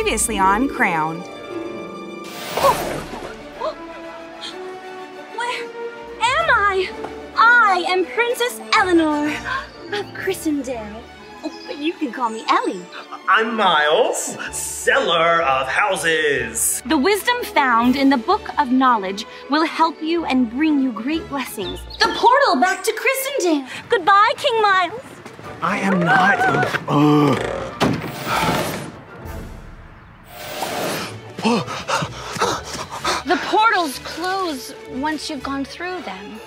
Previously on Crown. Where am I? I am Princess Eleanor of Christendale. Oh, but you can call me Ellie. I'm Miles, seller of houses. The wisdom found in the Book of Knowledge will help you and bring you great blessings. The portal back to Christendale. Goodbye, King Miles. I am not. The portals close once you've gone through them.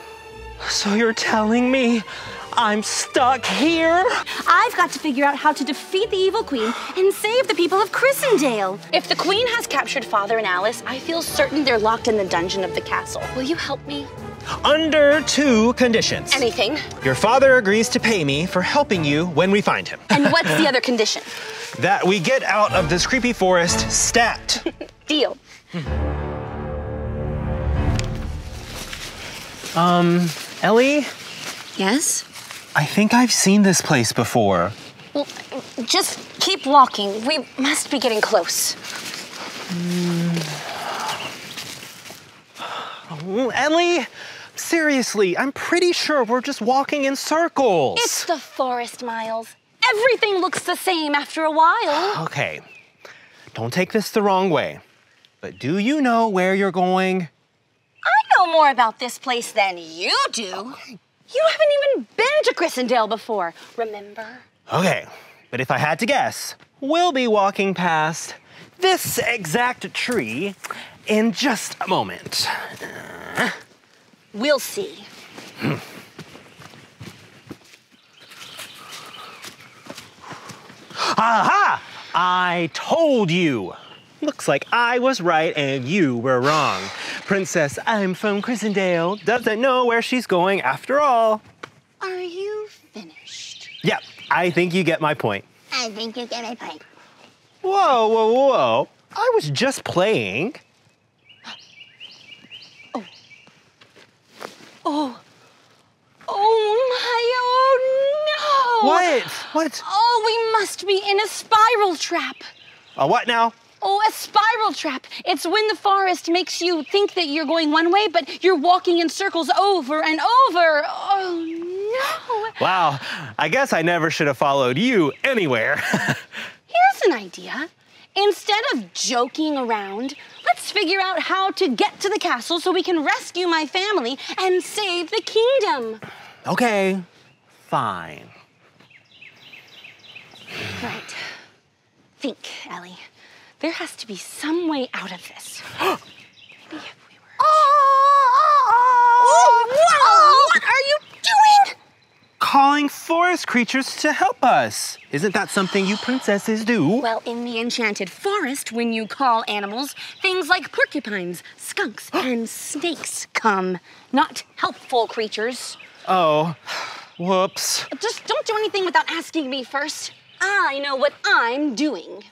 So you're telling me I'm stuck here? I've got to figure out how to defeat the evil queen and save the people of Christendale. If the queen has captured Father and Alice, I feel certain they're locked in the dungeon of the castle. Will you help me? Under 2 conditions. Anything. Your father agrees to pay me for helping you when we find him. And what's the other condition? That we get out of this creepy forest stat. Deal. Ellie? Yes? I think I've seen this place before. Well, just keep walking. We must be getting close. Ellie, seriously, I'm pretty sure we're just walking in circles. It's the forest, Miles. Everything looks the same after a while. Okay, don't take this the wrong way, but do you know where you're going? I know more about this place than you do. You haven't even been to Christendale before, remember? Okay, but if I had to guess, we'll be walking past this exact tree in just a moment. We'll see. Aha! I told you. Looks like I was right and you were wrong. Princess, I'm from Christendale, doesn't know where she's going after all. Are you finished? Yep, I think you get my point. I think you get my point. Whoa, whoa, whoa. I was just playing. Oh my, oh no! What? Oh, we must be in a spiral trap. A what now? Oh, a spiral trap. It's when the forest makes you think that you're going one way, but you're walking in circles over and over. Oh, no. Wow, I guess I never should have followed you anywhere. Here's an idea. Instead of joking around, let's figure out how to get to the castle so we can rescue my family and save the kingdom. Okay, fine. Right. Think, Ellie. There has to be some way out of this. Maybe if we were... Oh, what are you doing? Calling forest creatures to help us. Isn't that something you princesses do? Well, in the enchanted forest, when you call animals, things like porcupines, skunks, and snakes come. Not helpful creatures. Oh, whoops. Just don't do anything without asking me first. I know what I'm doing.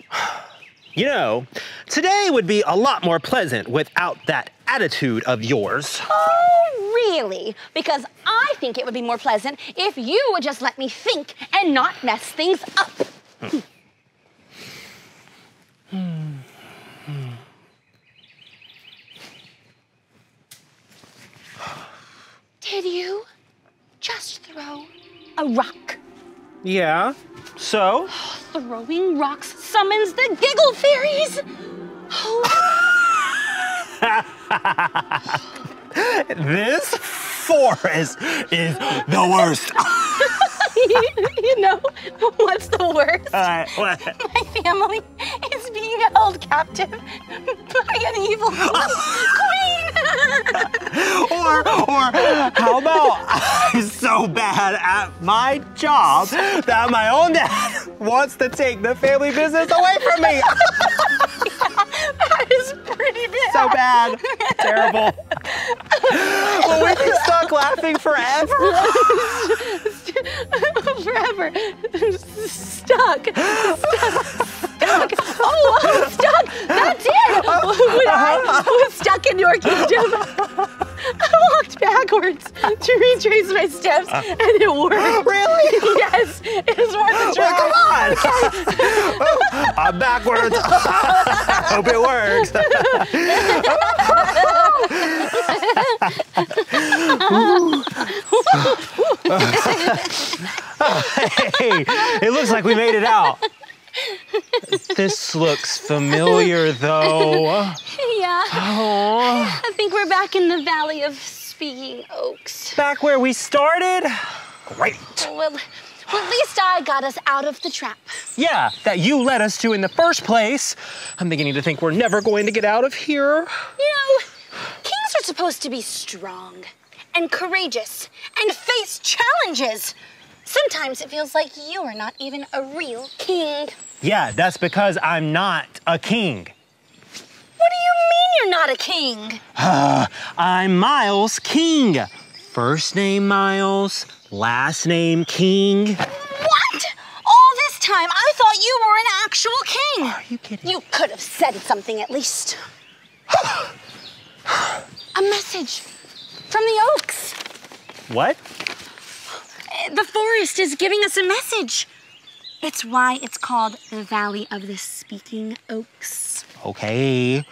You know, today would be a lot more pleasant without that attitude of yours. Oh, really? Because I think it would be more pleasant if you would just let me think and not mess things up. Did you just throw a rock? Yeah, so? Throwing rocks summons the giggle fairies. This forest is the worst. You know, what's the worst? What? My family is being held captive by an evil queen. Or how about I'm so bad at my job that my own dad wants to take the family business away from me? That is pretty bad. So bad. Terrible. Will we be stuck laughing forever? Forever. Stuck. Oh, stuck. That's it. When I was stuck in your kingdom, I walked backwards to retrace my steps, and it worked. Really? Yes, it was worth a try. Well, come on. I'm backwards. Hope it works. Hey, it looks like we made it out. This looks familiar, though. Yeah. Oh. I think we're back in the Valley of Speaking Oaks. Back where we started? Great. Well, at least I got us out of the trap. Yeah, that you led us to in the first place. I'm beginning to think we're never going to get out of here. You know, kings are supposed to be strong and courageous and face challenges. Sometimes it feels like you are not even a real king. Yeah, that's because I'm not a king. What do you mean you're not a king? I'm Miles King. First name Miles, last name King. What? All this time, I thought you were an actual king. Are you kidding? You could have said something at least. A message from the Oaks. What? The forest is giving us a message. It's why it's called the Valley of the Speaking Oaks. Okay.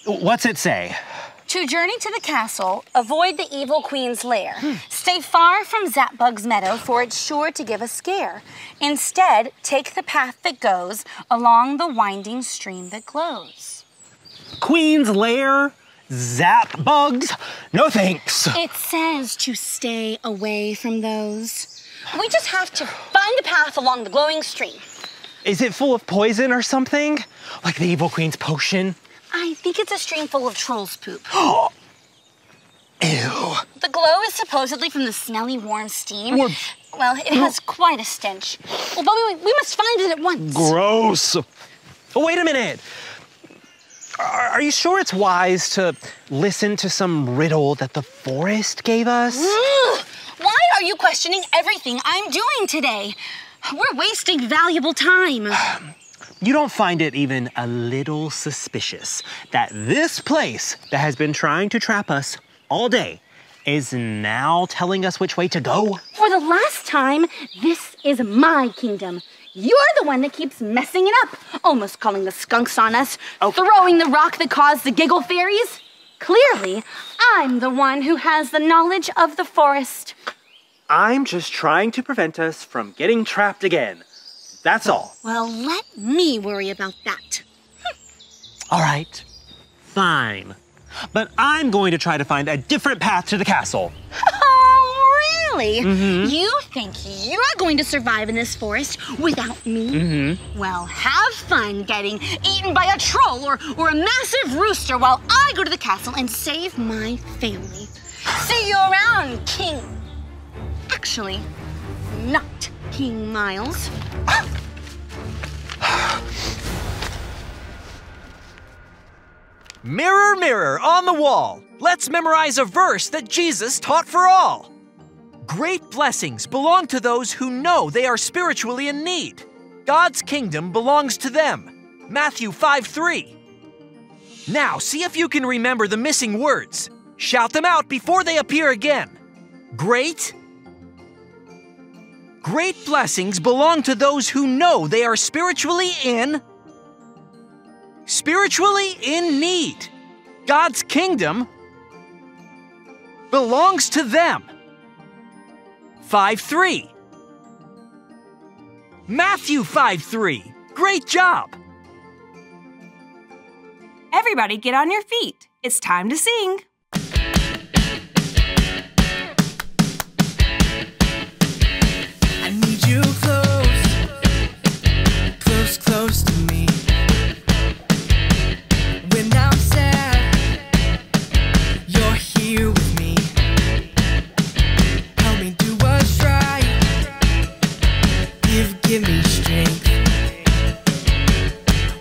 What's it say? To journey to the castle, avoid the evil queen's lair. Stay far from Zapbug's meadow, for it's sure to give a scare. Instead, take the path that goes along the winding stream that glows. Queen's Lair? Zap bugs? No thanks. It says to stay away from those. We just have to find a path along the glowing stream. Is it full of poison or something? Like the evil queen's potion? I think it's a stream full of troll's poop. Ew. The glow is supposedly from the smelly, warm steam. Well, it has quite a stench. Well, but we must find it at once. Gross. Oh, wait a minute. Are you sure it's wise to listen to some riddle that the forest gave us? Why are you questioning everything I'm doing today? We're wasting valuable time. You don't find it even a little suspicious that this place that has been trying to trap us all day is now telling us which way to go? For the last time, this is my kingdom. You're the one that keeps messing it up, almost calling the skunks on us, throwing the rock that caused the giggle fairies. Clearly, I'm the one who has the knowledge of the forest. I'm just trying to prevent us from getting trapped again. That's all. Well, let me worry about that. All right, fine. But I'm going to try to find a different path to the castle. Oh, really? You think you're going to survive in this forest without me? Well, have fun getting eaten by a troll or a massive rooster while I go to the castle and save my family. See you around, King. Actually, not King Miles. Mirror, mirror on the wall, let's memorize a verse that Jesus taught for all. Great blessings belong to those who know they are spiritually in need. God's kingdom belongs to them. Matthew 5:3. Now, see if you can remember the missing words. Shout them out before they appear again. Great blessings belong to those who know they are spiritually in need. God's kingdom belongs to them. 5:3. Matthew 5:3. Great job. Everybody get on your feet. It's time to sing. I need you close, close, close to me. When I'm sad, you're here with me. Help me do what's right. Give me strength.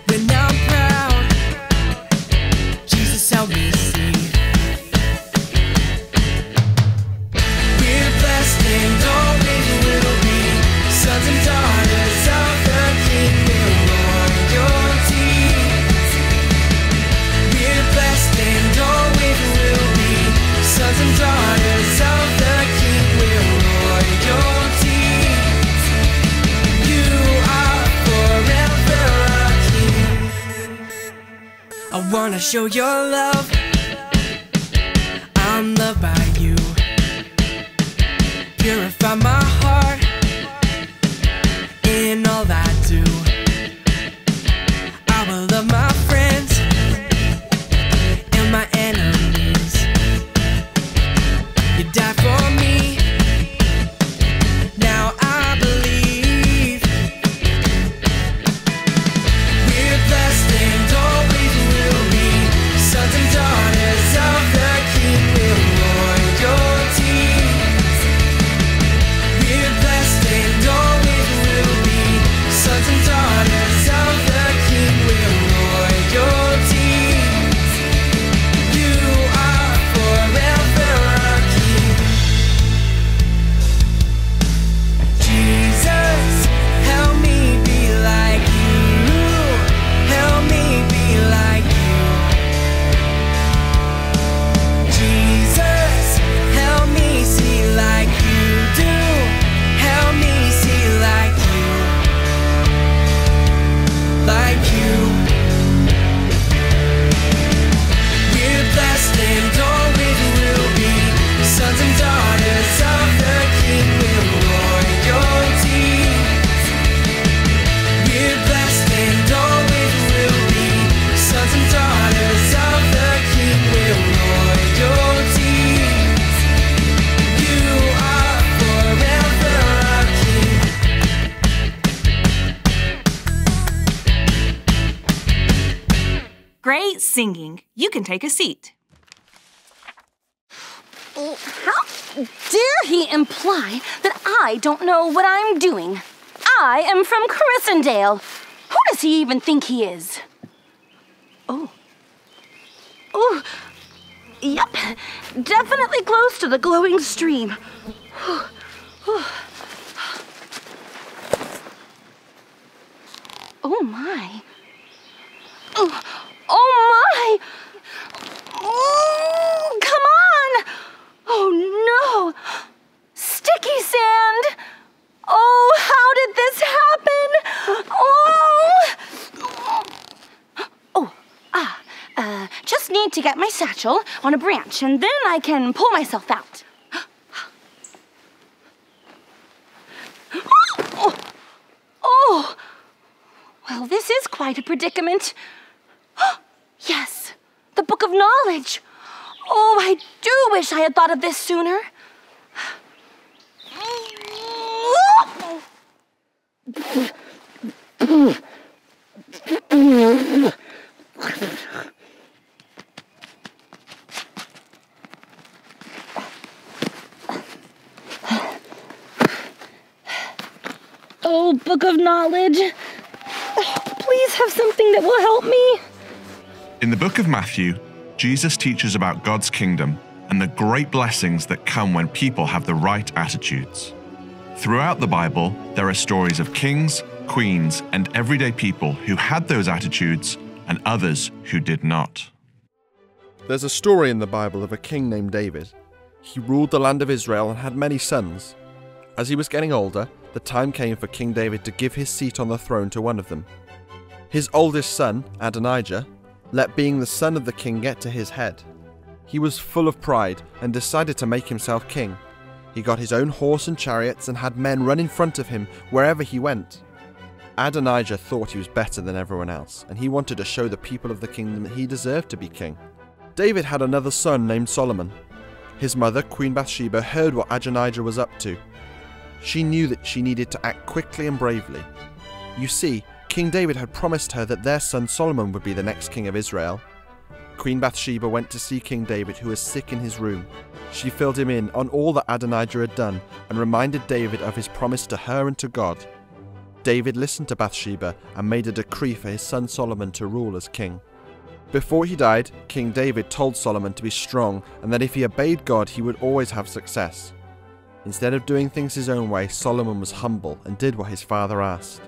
When I'm proud, Jesus, help me see I wanna show your love. I'm loved by you. Purify my heart in all I do. I will love my friends and my enemies. You died for me. Now I believe we're blessed and always will be sons and daughters of the King with royalty. We're blessed and always will be sons and daughters of the King with royalty. You are forever our King. Jesus, help me be like you. Help me be like you. Jesus, help me see like you do. Help me see like you. Like you. We're blessed and always will be sons and daughters of the King with royalty. We're blessed and always will be sons and daughters of the King with royalty. You are forever our King. Great singing. You can take a seat. How dare he imply that I don't know what I'm doing? I am from Christendale. Who does he even think he is? Oh, yep, definitely close to the glowing stream. Oh my. Oh my! Oh, come on! Oh no! Sticky sand! Oh, how did this happen? Just need to get my satchel on a branch and then I can pull myself out. Oh! Well, this is quite a predicament. Yes, the Book of Knowledge. Oh, I do wish I had thought of this sooner. Oh, Book of Knowledge. Please have something that will help me. In the book of Matthew, Jesus teaches about God's kingdom and the great blessings that come when people have the right attitudes. Throughout the Bible, there are stories of kings, queens, and everyday people who had those attitudes and others who did not. There's a story in the Bible of a king named David. He ruled the land of Israel and had many sons. As he was getting older, the time came for King David to give his seat on the throne to one of them. His oldest son, Adonijah, let being the son of the king get to his head. He was full of pride and decided to make himself king. He got his own horse and chariots and had men run in front of him wherever he went. Adonijah thought he was better than everyone else, and he wanted to show the people of the kingdom that he deserved to be king. David had another son named Solomon. His mother, Queen Bathsheba, heard what Adonijah was up to. She knew that she needed to act quickly and bravely. You see, King David had promised her that their son Solomon would be the next king of Israel. Queen Bathsheba went to see King David, who was sick in his room. She filled him in on all that Adonijah had done and reminded David of his promise to her and to God. David listened to Bathsheba and made a decree for his son Solomon to rule as king. Before he died, King David told Solomon to be strong and that if he obeyed God, he would always have success. Instead of doing things his own way, Solomon was humble and did what his father asked.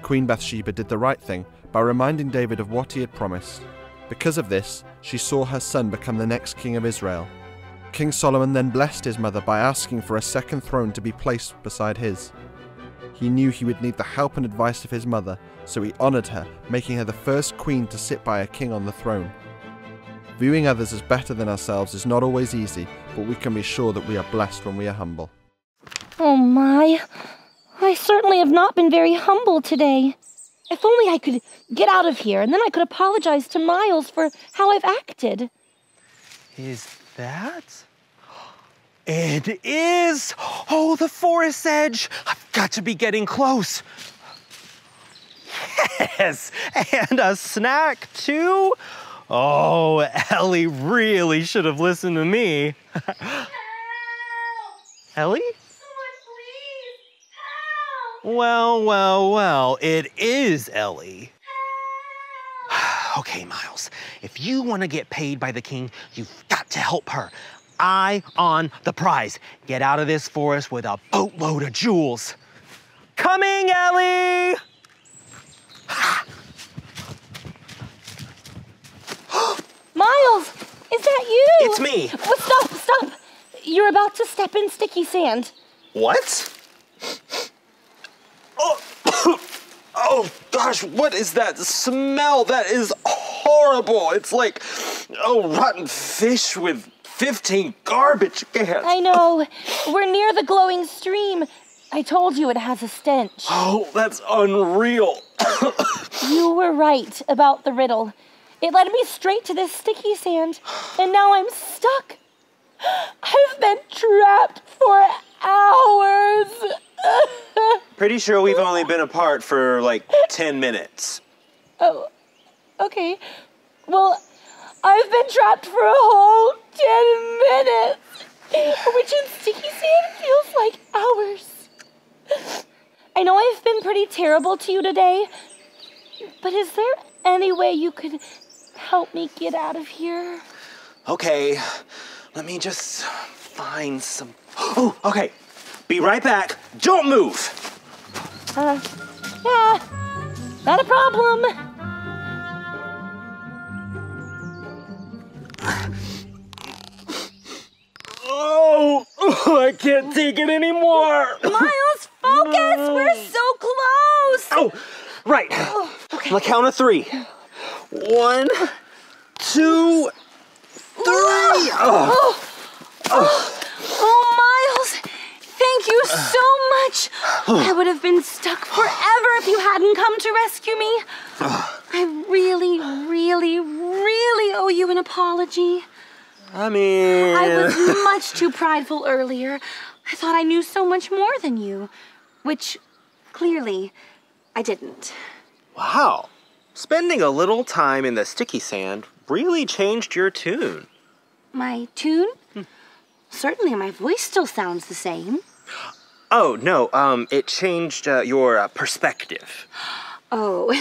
Queen Bathsheba did the right thing by reminding David of what he had promised. Because of this, she saw her son become the next king of Israel. King Solomon then blessed his mother by asking for a second throne to be placed beside his. He knew he would need the help and advice of his mother, So he honoured her, making her the first queen to sit by a king on the throne. Viewing others as better than ourselves is not always easy, but we can be sure that we are blessed when we are humble. Oh my, I certainly have not been very humble today. If only I could get out of here, and then I could apologize to Miles for how I've acted. Is that? It is! Oh, the forest edge! I've got to be getting close. Yes, and a snack too? Oh, Ellie really should have listened to me. Ellie? Someone please, help! Well, it is Ellie. Okay, Miles, if you want to get paid by the king, you've got to help her. Eye on the prize. Get out of this forest with a boatload of jewels. Coming, Ellie! Miles, is that you? It's me. Oh, stop. You're about to step in sticky sand. What? Oh gosh, what is that smell? That is horrible. It's like, rotten fish with 15 garbage cans. I know. We're near the glowing stream. I told you it has a stench. Oh, that's unreal. You were right about the riddle. It led me straight to this sticky sand, and now I'm stuck. I've been trapped for hours. Pretty sure we've only been apart for like 10 minutes. Oh, okay. Well, I've been trapped for a whole 10 minutes, which in sticky sand feels like hours. I know I've been pretty terrible to you today, but is there any way you could help me get out of here? Okay, let me just find some... Oh, okay. Be right back. Don't move. Yeah, not a problem. Oh, I can't take it anymore. Miles, focus! We're so close! Oh, right. Okay. On the count of 3. 1, 2, 3. Oh, Miles, thank you so much. I would have been stuck forever if you hadn't come to rescue me. I really, really, really owe you an apology. I mean... I was much too prideful earlier. I thought I knew so much more than you, which clearly I didn't. Wow. Spending a little time in the sticky sand really changed your tune. My tune? Certainly my voice still sounds the same. Oh, no, it changed your perspective. Oh,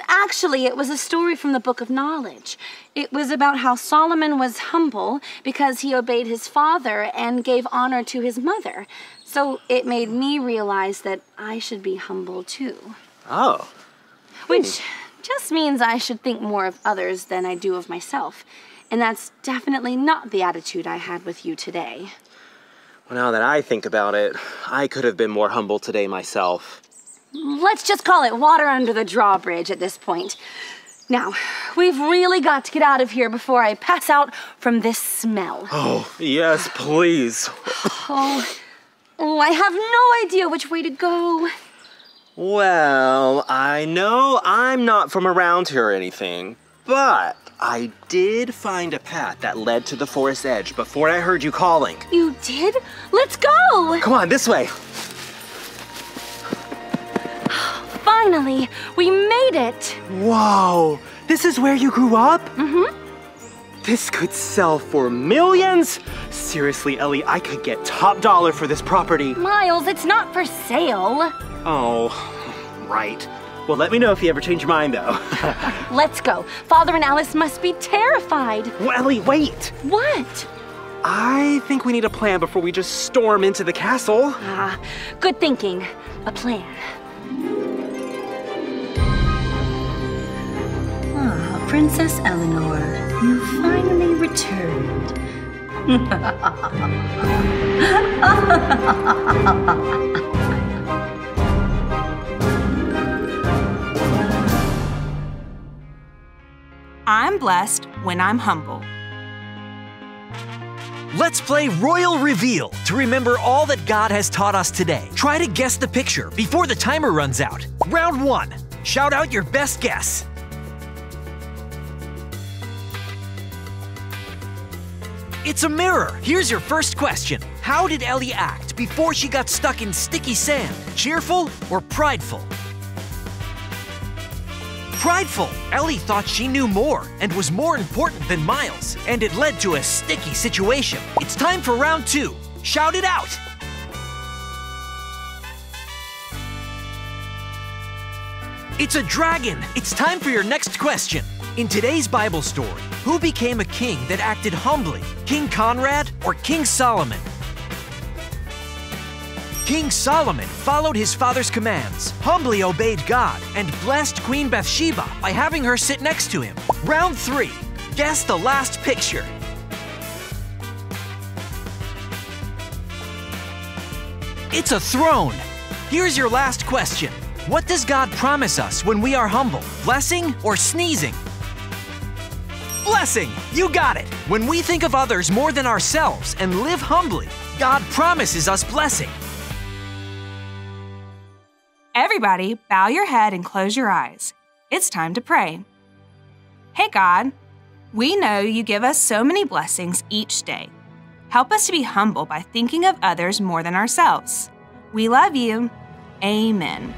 actually, it was a story from the Book of Knowledge. It was about how Solomon was humble because he obeyed his father and gave honor to his mother. So it made me realize that I should be humble too. Oh. Which just means I should think more of others than I do of myself. And that's definitely not the attitude I had with you today. Well, now that I think about it, I could have been more humble today myself. Let's just call it water under the drawbridge at this point. Now, we've really got to get out of here before I pass out from this smell. Oh, yes, please. Oh, I have no idea which way to go. Well, I know I'm not from around here or anything, but I did find a path that led to the forest edge before I heard you calling. You did? Let's go! Come on, this way. Finally, we made it. Whoa, this is where you grew up? Mm-hmm. This could sell for millions. Seriously, Ellie, I could get top dollar for this property. Miles, it's not for sale. Oh, right. Well, let me know if you ever change your mind, though. Let's go. Father and Alice must be terrified. Well, Ellie, wait. What? I think we need a plan before we just storm into the castle. Ah, good thinking. A plan. Princess Eleanor, you finally returned. I'm blessed when I'm humble. Let's play Royal Reveal to remember all that God has taught us today. Try to guess the picture before the timer runs out. Round 1. Shout out your best guess. It's a mirror. Here's your first question. How did Ellie act before she got stuck in sticky sand? Cheerful or prideful? Prideful. Ellie thought she knew more and was more important than Miles, and it led to a sticky situation. It's time for round 2. Shout it out. It's a dragon. It's time for your next question. In today's Bible story, who became a king that acted humbly? King Conrad or King Solomon? King Solomon followed his father's commands, humbly obeyed God, and blessed Queen Bathsheba by having her sit next to him. Round 3. Guess the last picture. It's a throne. Here's your last question. What does God promise us when we are humble? Blessing or sneezing? Blessing! You got it! When we think of others more than ourselves and live humbly, God promises us blessing. Everybody, bow your head and close your eyes. It's time to pray. Hey God, we know you give us so many blessings each day. Help us to be humble by thinking of others more than ourselves. We love you. Amen.